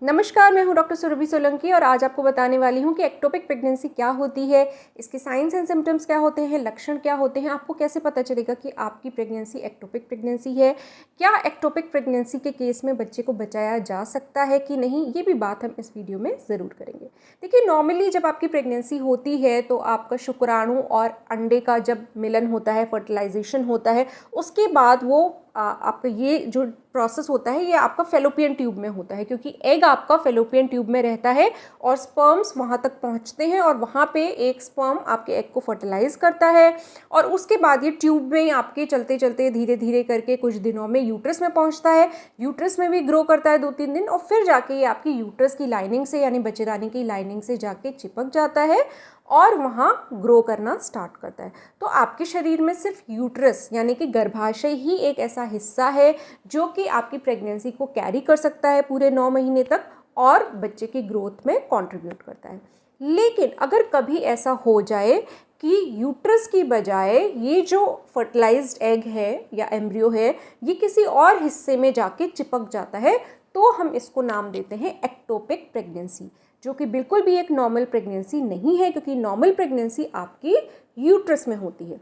नमस्कार, मैं हूं डॉक्टर सुरभि सोलंकी और आज आपको बताने वाली हूं कि एक्टोपिक प्रेगनेंसी क्या होती है, इसके साइंस एंड सिम्टम्स क्या होते हैं, लक्षण क्या होते हैं, आपको कैसे पता चलेगा कि आपकी प्रेगनेंसी एक्टोपिक प्रेगनेंसी है, क्या एक्टोपिक प्रेगनेंसी के केस में बच्चे को बचाया जा सकता है कि नहीं, ये भी बात हम इस वीडियो में ज़रूर करेंगे। देखिए, नॉर्मली जब आपकी प्रेगनेंसी होती है तो आपका शुक्राणु और अंडे का जब मिलन होता है, फर्टिलाइजेशन होता है, उसके बाद वो आपका ये जो प्रोसेस होता है ये आपका फेलोपियन ट्यूब में होता है, क्योंकि एग आपका फेलोपियन ट्यूब में रहता है और स्पर्म्स वहाँ तक पहुँचते हैं और वहाँ पे एक स्पर्म आपके एग को फर्टिलाइज करता है और उसके बाद ये ट्यूब में आपके चलते चलते धीरे धीरे करके कुछ दिनों में यूट्रस में पहुँचता है। यूट्रस में भी ग्रो करता है 2-3 दिन और फिर जाके ये आपकी यूट्रस की लाइनिंग से यानी बच्चेदानी की लाइनिंग से जाके चिपक जाता है और वहाँ ग्रो करना स्टार्ट करता है। तो आपके शरीर में सिर्फ यूट्रस यानी कि गर्भाशय ही एक ऐसा हिस्सा है जो कि आपकी प्रेगनेंसी को कैरी कर सकता है पूरे 9 महीने तक और बच्चे की ग्रोथ में कंट्रीब्यूट करता है। लेकिन अगर कभी ऐसा हो जाए कि यूट्रस की बजाय ये जो फर्टिलाइज्ड एग है या एम्ब्रियो है ये किसी और हिस्से में जाके चिपक जाता है, तो हम इसको नाम देते हैं एक्टोपिक प्रेगनेंसी, जो कि बिल्कुल भी एक नॉर्मल प्रेगनेंसी नहीं है, क्योंकि नॉर्मल प्रेगनेंसी आपकी यूट्रस में होती है।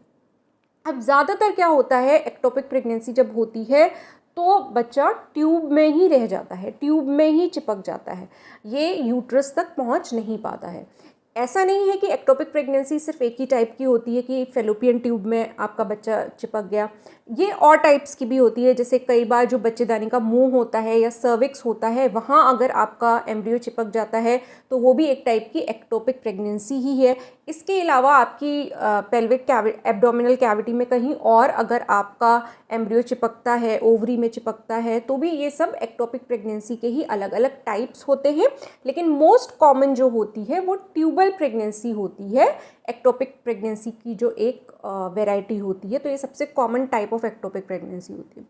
अब ज़्यादातर क्या होता है, एक्टोपिक प्रेगनेंसी जब होती है तो बच्चा ट्यूब में ही रह जाता है, ट्यूब में ही चिपक जाता है, ये यूट्रस तक पहुंच नहीं पाता है। ऐसा नहीं है कि एक्टोपिक प्रेगनेंसी सिर्फ एक ही टाइप की होती है कि फेलोपियन ट्यूब में आपका बच्चा चिपक गया, ये और टाइप्स की भी होती है। जैसे कई बार जो बच्चेदानी का मुंह होता है या सर्विक्स होता है वहाँ अगर आपका एम्ब्रियो चिपक जाता है तो वो भी एक टाइप की एक्टोपिक प्रेगनेंसी ही है। इसके अलावा आपकी पेल्विक एब्डोमिनल कैविटी में कहीं और अगर आपका एम्ब्रियो चिपकता है, ओवरी में चिपकता है, तो भी ये सब एक्टोपिक प्रेगनेंसी के ही अलग अलग टाइप्स होते हैं। लेकिन मोस्ट कॉमन जो होती है वो ट्यूबल प्रेगनेंसी होती है, एक्टोपिक प्रेगनेंसी की जो एक वैरायटी होती है। तो ये सबसे common type of ectopic pregnancy होती है।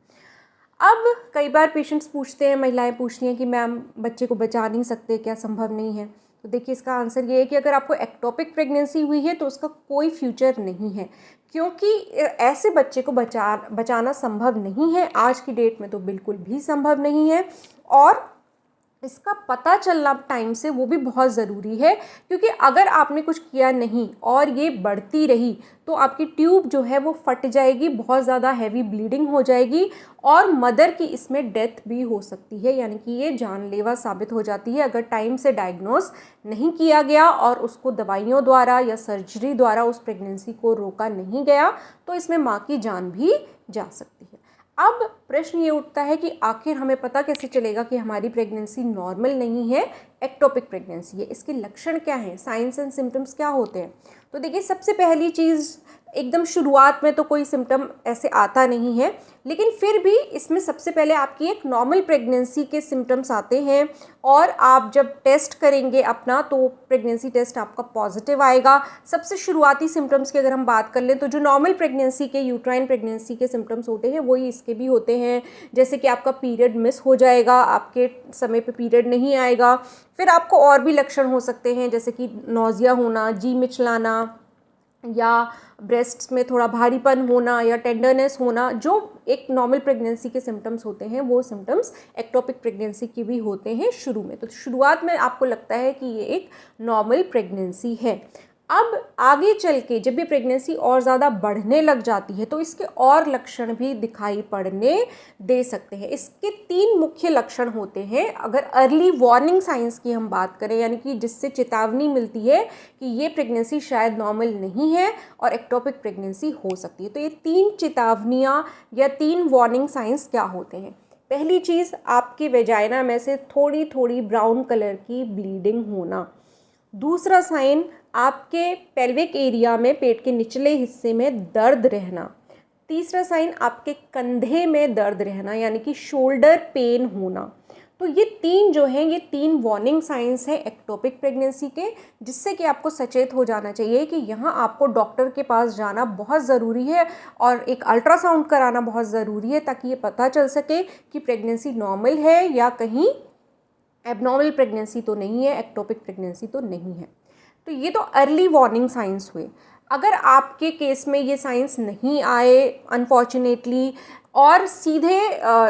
अब कई बार पेशेंट्स पूछते हैं, महिलाएं पूछती हैं कि मैम बच्चे को बचा नहीं सकते, क्या संभव नहीं है? तो देखिए, इसका आंसर ये है कि अगर आपको एक्टोपिक प्रेगनेंसी हुई है तो उसका कोई फ्यूचर नहीं है, क्योंकि ऐसे बच्चे को बचाना संभव नहीं है। आज की डेट में तो बिल्कुल भी संभव नहीं है और इसका पता चलना टाइम से वो भी बहुत ज़रूरी है, क्योंकि अगर आपने कुछ किया नहीं और ये बढ़ती रही तो आपकी ट्यूब जो है वो फट जाएगी, बहुत ज़्यादा हैवी ब्लीडिंग हो जाएगी और मदर की इसमें डेथ भी हो सकती है, यानी कि ये जानलेवा साबित हो जाती है अगर टाइम से डायग्नोस नहीं किया गया और उसको दवाइयों द्वारा या सर्जरी द्वारा उस प्रेगनेंसी को रोका नहीं गया, तो इसमें माँ की जान भी जा सकती है। अब प्रश्न ये उठता है कि आखिर हमें पता कैसे चलेगा कि हमारी प्रेगनेंसी नॉर्मल नहीं है, एक्टोपिक प्रेगनेंसी है? इसके लक्षण क्या हैं, साइंस एंड सिम्टम्स क्या होते हैं? तो देखिए, सबसे पहली चीज़, एकदम शुरुआत में तो कोई सिम्टम ऐसे आता नहीं है, लेकिन फिर भी इसमें सबसे पहले आपकी एक नॉर्मल प्रेगनेंसी के सिम्टम्स आते हैं और आप जब टेस्ट करेंगे अपना तो प्रेगनेंसी टेस्ट आपका पॉजिटिव आएगा। सबसे शुरुआती सिम्टम्स की अगर हम बात कर लें तो जो नॉर्मल प्रेगनेंसी के, यूट्राइन प्रेगनेंसी के सिम्टम्स होते हैं वही इसके भी होते हैं, जैसे कि आपका पीरियड मिस हो जाएगा, आपके समय पे पीरियड नहीं आएगा। फिर आपको और भी लक्षण हो सकते हैं, जैसे कि नौजिया होना, जी मिचलाना या ब्रेस्ट्स में थोड़ा भारीपन होना या टेंडरनेस होना। जो एक नॉर्मल प्रेगनेंसी के सिम्टम्स होते हैं वो सिम्टम्स एक्टोपिक प्रेगनेंसी के भी होते हैं शुरू में। तो शुरुआत में आपको लगता है कि ये एक नॉर्मल प्रेगनेंसी है। अब आगे चल के जब ये प्रेगनेंसी और ज़्यादा बढ़ने लग जाती है तो इसके और लक्षण भी दिखाई पड़ने दे सकते हैं। इसके 3 मुख्य लक्षण होते हैं। अगर अर्ली वार्निंग साइंस की हम बात करें, यानी कि जिससे चेतावनी मिलती है कि ये प्रेगनेंसी शायद नॉर्मल नहीं है और एक्टोपिक प्रेगनेंसी हो सकती है, तो ये 3 चेतावनियाँ या 3 वार्निंग साइंस क्या होते हैं? पहली चीज़, आपके वेजाइना में से थोड़ी थोड़ी ब्राउन कलर की ब्लीडिंग होना। दूसरा साइन, आपके पेल्विक एरिया में, पेट के निचले हिस्से में दर्द रहना। तीसरा साइन, आपके कंधे में दर्द रहना, यानी कि शोल्डर पेन होना। तो ये 3 जो हैं, ये 3 वार्निंग साइंस हैं एक्टोपिक प्रेगनेंसी के, जिससे कि आपको सचेत हो जाना चाहिए कि यहाँ आपको डॉक्टर के पास जाना बहुत ज़रूरी है और एक अल्ट्रासाउंड कराना बहुत ज़रूरी है, ताकि ये पता चल सके कि प्रेगनेंसी नॉर्मल है या कहीं एबनॉर्मल प्रेगनेंसी तो नहीं है, एक्टोपिक प्रेगनेंसी तो नहीं है। तो ये तो अर्ली वार्निंग साइंस हुए। अगर आपके केस में ये साइंस नहीं आए अनफॉर्चुनेटली और सीधे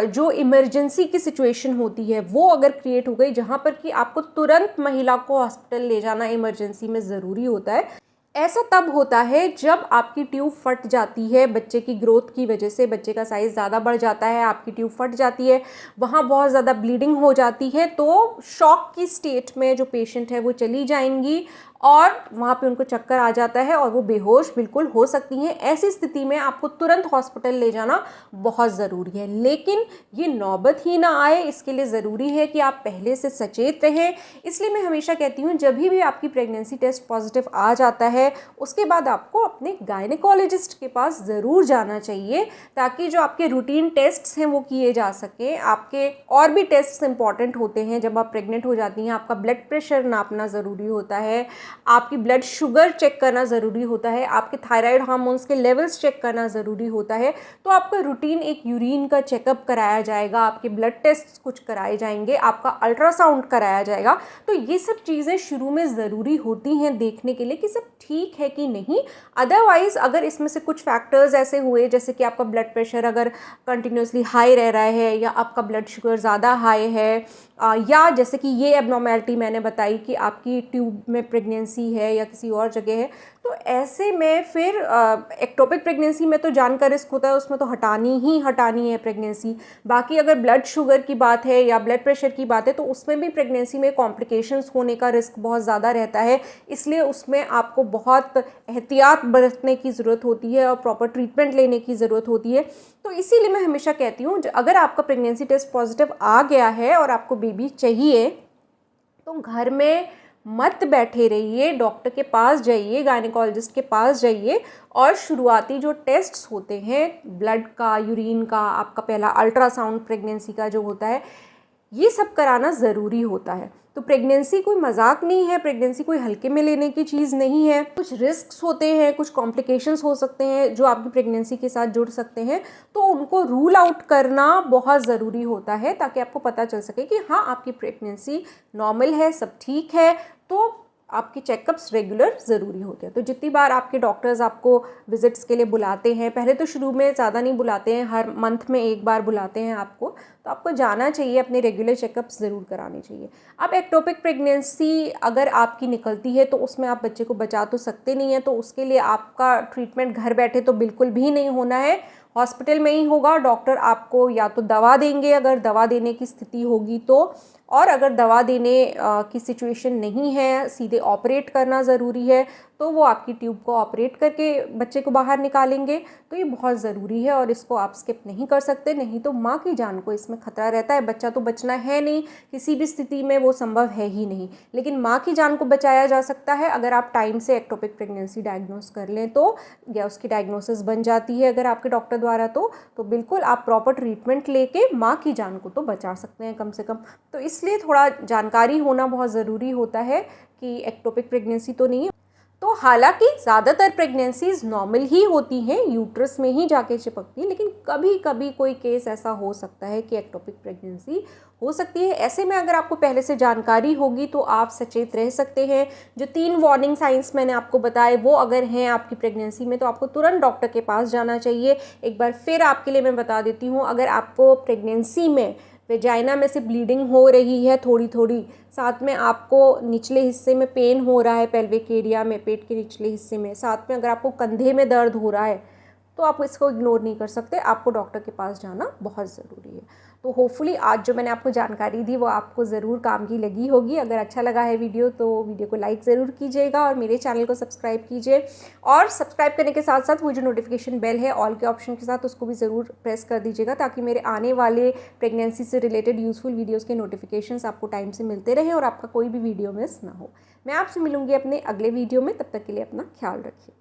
जो इमरजेंसी की सिचुएशन होती है वो अगर क्रिएट हो गई, जहाँ पर कि आपको तुरंत महिला को हॉस्पिटल ले जाना इमरजेंसी में ज़रूरी होता है, ऐसा तब होता है जब आपकी ट्यूब फट जाती है बच्चे की ग्रोथ की वजह से, बच्चे का साइज़ ज़्यादा बढ़ जाता है, आपकी ट्यूब फट जाती है, वहाँ बहुत ज़्यादा ब्लीडिंग हो जाती है, तो शॉक की स्टेट में जो पेशेंट है वो चली जाएंगी और वहाँ पे उनको चक्कर आ जाता है और वो बेहोश बिल्कुल हो सकती हैं। ऐसी स्थिति में आपको तुरंत हॉस्पिटल ले जाना बहुत ज़रूरी है, लेकिन ये नौबत ही ना आए इसके लिए ज़रूरी है कि आप पहले से सचेत रहें। इसलिए मैं हमेशा कहती हूँ जब भी आपकी प्रेगनेंसी टेस्ट पॉजिटिव आ जाता है उसके बाद आपको अपने गायनेकोलॉजिस्ट के पास ज़रूर जाना चाहिए, ताकि जो आपके रूटीन टेस्ट्स हैं वो किए जा सकें। आपके और भी टेस्ट्स इंपॉर्टेंट होते हैं जब आप प्रेग्नेंट हो जाती हैं। आपका ब्लड प्रेशर नापना ज़रूरी होता है, आपकी ब्लड शुगर चेक करना ज़रूरी होता है, आपके थायराइड हार्मोन्स के लेवल्स चेक करना ज़रूरी होता है। तो आपका रूटीन एक यूरिन का चेकअप कराया जाएगा, आपके ब्लड टेस्ट कुछ कराए जाएंगे, आपका अल्ट्रासाउंड कराया जाएगा। तो ये सब चीज़ें शुरू में ज़रूरी होती हैं देखने के लिए कि सब ठीक है कि नहीं। अदरवाइज़ अगर इसमें से कुछ फैक्टर्स ऐसे हुए जैसे कि आपका ब्लड प्रेशर अगर कंटिन्यूसली हाई रह रहा है, या आपका ब्लड शुगर ज़्यादा हाई है, या जैसे कि ये एबनॉर्मेलिटी मैंने बताई कि आपकी ट्यूब में प्रेगनेंसी है या किसी और जगह है, तो ऐसे में फिर एक्टोपिक प्रेगनेंसी में तो जान का रिस्क होता है, उसमें तो हटानी है प्रेगनेंसी। बाकी अगर ब्लड शुगर की बात है या ब्लड प्रेशर की बात है तो उसमें भी प्रेगनेंसी में कॉम्प्लिकेशंस होने का रिस्क बहुत ज़्यादा रहता है। इसलिए उसमें आपको बहुत एहतियात बरतने की ज़रूरत होती है और प्रॉपर ट्रीटमेंट लेने की ज़रूरत होती है। तो इसीलिए मैं हमेशा कहती हूँ अगर आपका प्रेगनेंसी टेस्ट पॉजिटिव आ गया है और आपको बेबी चाहिए तो घर में मत बैठे रहिए, डॉक्टर के पास जाइए, गायनेकोलॉजिस्ट के पास जाइए और शुरुआती जो टेस्ट्स होते हैं ब्लड का, यूरिन का, आपका पहला अल्ट्रासाउंड प्रेगनेंसी का जो होता है, ये सब कराना ज़रूरी होता है। तो प्रेगनेंसी कोई मजाक नहीं है, प्रेगनेंसी कोई हल्के में लेने की चीज़ नहीं है। कुछ रिस्क्स होते हैं, कुछ कॉम्प्लिकेशंस हो सकते हैं जो आपकी प्रेगनेंसी के साथ जुड़ सकते हैं, तो उनको रूल आउट करना बहुत ज़रूरी होता है ताकि आपको पता चल सके कि हाँ आपकी प्रेगनेंसी नॉर्मल है, सब ठीक है। तो आपके चेकअप्स रेगुलर ज़रूरी होते हैं। तो जितनी बार आपके डॉक्टर्स आपको विजिट्स के लिए बुलाते हैं, पहले तो शुरू में ज़्यादा नहीं बुलाते हैं, हर मंथ में एक बार बुलाते हैं आपको, तो आपको जाना चाहिए, अपने रेगुलर चेकअप्स ज़रूर कराने चाहिए। अब एक्टोपिक प्रेगनेंसी अगर आपकी निकलती है तो उसमें आप बच्चे को बचा तो सकते नहीं हैं, तो उसके लिए आपका ट्रीटमेंट घर बैठे तो बिल्कुल भी नहीं होना है, हॉस्पिटल में ही होगा। डॉक्टर आपको या तो दवा देंगे अगर दवा देने की स्थिति होगी तो, और अगर दवा देने की सिचुएशन नहीं है, सीधे ऑपरेट करना ज़रूरी है, तो वो आपकी ट्यूब को ऑपरेट करके बच्चे को बाहर निकालेंगे। तो ये बहुत ज़रूरी है और इसको आप स्किप नहीं कर सकते, नहीं तो माँ की जान को इसमें खतरा रहता है। बच्चा तो बचना है नहीं, किसी भी स्थिति में वो संभव है ही नहीं, लेकिन माँ की जान को बचाया जा सकता है अगर आप टाइम से एक्टोपिक प्रेगनेंसी डायग्नोस कर लें तो, या उसकी डायग्नोसिस बन जाती है अगर आपके डॉक्टर द्वारा, तो बिल्कुल आप प्रॉपर ट्रीटमेंट लेके माँ की जान को तो बचा सकते हैं कम से कम। तो इसलिए थोड़ा जानकारी होना बहुत ज़रूरी होता है कि एक्टोपिक प्रेगनेंसी तो नहीं है। तो हालांकि ज़्यादातर प्रेगनेंसीज नॉर्मल ही होती हैं, यूट्रस में ही जाके चिपकती हैं, लेकिन कभी कभी कोई केस ऐसा हो सकता है कि एक्टोपिक प्रेगनेंसी हो सकती है। ऐसे में अगर आपको पहले से जानकारी होगी तो आप सचेत रह सकते हैं। जो 3 वार्निंग साइंस मैंने आपको बताए वो अगर हैं आपकी प्रेगनेंसी में तो आपको तुरंत डॉक्टर के पास जाना चाहिए। एक बार फिर आपके लिए मैं बता देती हूँ, अगर आपको प्रेगनेंसी में वेजाइना में से ब्लीडिंग हो रही है थोड़ी थोड़ी, साथ में आपको निचले हिस्से में पेन हो रहा है, पेल्विक एरिया में, पेट के निचले हिस्से में, साथ में अगर आपको कंधे में दर्द हो रहा है, तो आप इसको इग्नोर नहीं कर सकते, आपको डॉक्टर के पास जाना बहुत ज़रूरी है। तो होपफुली आज जो मैंने आपको जानकारी दी वो आपको ज़रूर काम की लगी होगी। अगर अच्छा लगा है वीडियो तो वीडियो को लाइक ज़रूर कीजिएगा और मेरे चैनल को सब्सक्राइब कीजिए, और सब्सक्राइब करने के साथ साथ वो जो नोटिफिकेशन बेल है ऑल के ऑप्शन के साथ, उसको भी ज़रूर प्रेस कर दीजिएगा ताकि मेरे आने वाले प्रेगनेंसी से रिलेटेड यूज़फुल वीडियोज़ के नोटिफिकेशंस आपको टाइम से मिलते रहें और आपका कोई भी वीडियो मिस ना हो। मैं आपसे मिलूंगी अपने अगले वीडियो में, तब तक के लिए अपना ख्याल रखिए।